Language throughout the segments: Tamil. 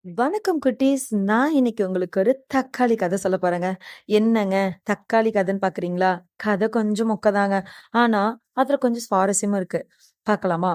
வணக்கம் குட்டீஸ். நான் இன்னைக்கு உங்களுக்கு ஒரு தக்காளி கதை சொல்ல போறேங்க. என்னங்க தக்காளி கதைன்னு பார்க்குறீங்களா? கதை கொஞ்சம் மொக்கதாங்க. ஆனா, அதுல கொஞ்சம் சுவாரஸ்யமும் இருக்கு. பார்க்கலாமா?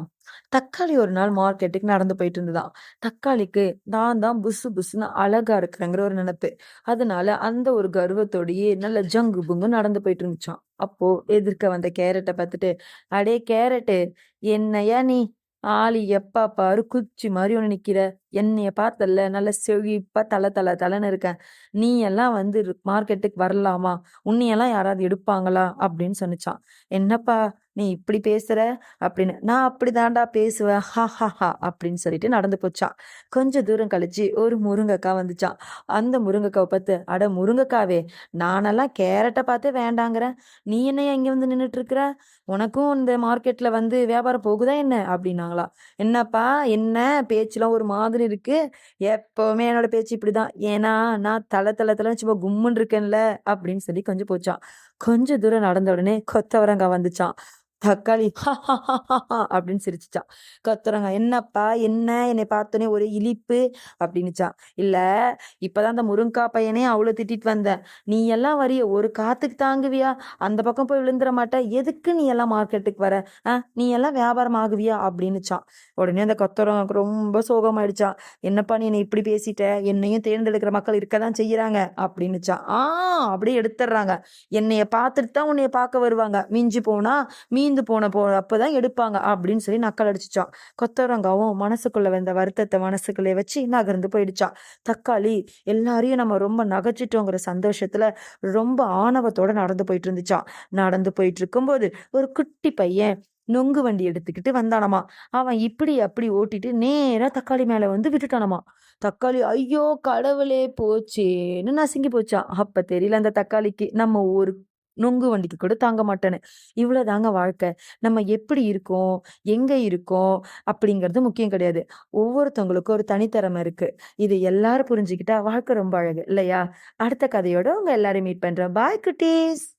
தக்காளி ஒரு நாள் மார்க்கெட்டுக்கு நடந்து போயிட்டு இருந்ததாம். தக்காளிக்கு நான் தான் புசு புசுன்னு அழகா இருக்கிறேங்கிற ஒரு நினைப்பு. அதனால அந்த ஒரு கர்வத்தோடயே நல்ல ஜங்கு புங்குன்னு நடந்து போயிட்டு இருந்துச்சாம். அப்போ எதிர்க்க வந்த கேரட்ட பார்த்துட்டு, "அடே கேரட்டு, என்னய்யா நீ? ஆளு எப்ப பாரு குச்சி மாரி ஒண்ணு நிக்கிற. என்னைய பார்த்தல்ல நல்ல செழிப்பா தல தல தலன்னு இருக்கேன். நீ எல்லாம் வந்து மார்க்கெட்டுக்கு வரலாமா? உன்னையெல்லாம் யாராவது எடுப்பாங்களா?" அப்படின்னு சொன்னுச்சாம். "என்னப்பா நீ இப்படி பேசுற?" அப்படின்னு. "நான் அப்படிதான்டா பேசுவேன். ஹாஹாஹா" அப்படின்னு சொல்லிட்டு நடந்து போச்சாம். கொஞ்ச தூரம் கழிச்சு ஒரு முருங்கக்காய் வந்துச்சாம். அந்த முருங்கக்காவ பார்த்து, "அட முருங்கக்காவே, நானெல்லாம் கேரட்ட பார்த்தே வேண்டாங்கிறேன். நீ என்னய்யா இங்க வந்து நின்னுட்டு இருக்கிற? உனக்கும் இந்த மார்க்கெட்ல வந்து வியாபாரம் போகுதா என்ன?" அப்படின்னாங்களாம். "என்னப்பா என்ன பேச்சுலாம் ஒரு மாதிரி இருக்கு. எப்பவுமே என்னோட பேச்சு இப்படிதான். ஏன்னா நான் தல தல தலன்னு சும்மா கும்முன்னு இருக்கேன்ல" அப்படின்னு சொல்லி கொஞ்சம் போச்சாம். கொஞ்ச தூரம் நடந்த உடனே கொத்தவரங்காய் வந்துச்சாம். தக்காளி அப்படின்னு சிரிச்சுச்சாம். கொத்தவரங்காய், "என்னப்பா என்ன என்னை பார்த்தோனே ஒரே இளிப்பு" அப்படின்னுச்சாம். "இல்ல, இப்பதான் அந்த முருங்கா பையனே அவ்வளோ திட்டிட்டு வந்தேன். நீ எல்லாம் வரியே ஒரு காத்துக்கு தாங்குவியா? அந்த பக்கம் போய் விழுந்துற மாட்ட. எதுக்கு நீ எல்லாம் மார்க்கெட்டுக்கு வர? நீ எல்லாம் வியாபாரம் ஆகுவியா?" அப்படின்னுச்சாம். உடனே அந்த கொத்தவரங்காய்க்கு ரொம்ப சோகமாயிடுச்சாம். "என்னப்பா நீ என்னை இப்படி பேசிட்ட? என்னையும் தேர்ந்தெடுக்கிற மக்கள் இருக்கதான் செய்யறாங்க" அப்படின்னுச்சாம். அப்படியே எடுத்துடுறாங்க. என்னைய பார்த்துட்டு தான் உன்னைய பார்க்க வருவாங்க. மிஞ்சி போனா மீந்து போன அப்பதான் எடுப்பாங்க அப்படின்னு சொல்லி நக்கல் அடிச்சுச்சாம். கொத்தவரங்காவும் மனசுக்குள்ள வந்த வருத்தத்தை மனசுக்குள்ளே வச்சு நகர்ந்து போயிடுச்சாம். தக்காளி எல்லாரையும் நம்ம ரொம்ப நகைச்சிட்டோங்கிற சந்தோஷத்துல ரொம்ப ஆணவத்தோட நடந்து போயிட்டு இருந்துச்சாம். நடந்து போயிட்டு இருக்கும்போது ஒரு குட்டி பையன் நொங்கு வண்டி எடுத்துக்கிட்டு வந்தானாமா. அவன் இப்படி அப்படி ஓட்டிட்டு நேரா தக்காளி மேல வந்து விட்டுட்டானாமா. தக்காளி ஐயோ கடவுளே போச்சேன்னு நசுங்கி போச்சாம். அப்ப தெரியல அந்த தக்காளிக்கு நம்ம ஒரு நுங்கு வண்டிக்கு கூட தாங்க மாட்டேன்னு. இவ்வளவுதாங்க வாழ்க்கை. நம்ம எப்படி இருக்கோம், எங்க இருக்கோம் அப்படிங்கிறது முக்கியம் கிடையாது. ஒவ்வொருத்தவங்களுக்கும் ஒரு தனித்திறமை இருக்கு. இது எல்லாரும் புரிஞ்சுக்கிட்டா வாழ்க்கை ரொம்ப அழகு இல்லையா? அடுத்த கதையோட உங்க எல்லாரையும் மீட் பண்றேன். பாய் குட்டீஸ்.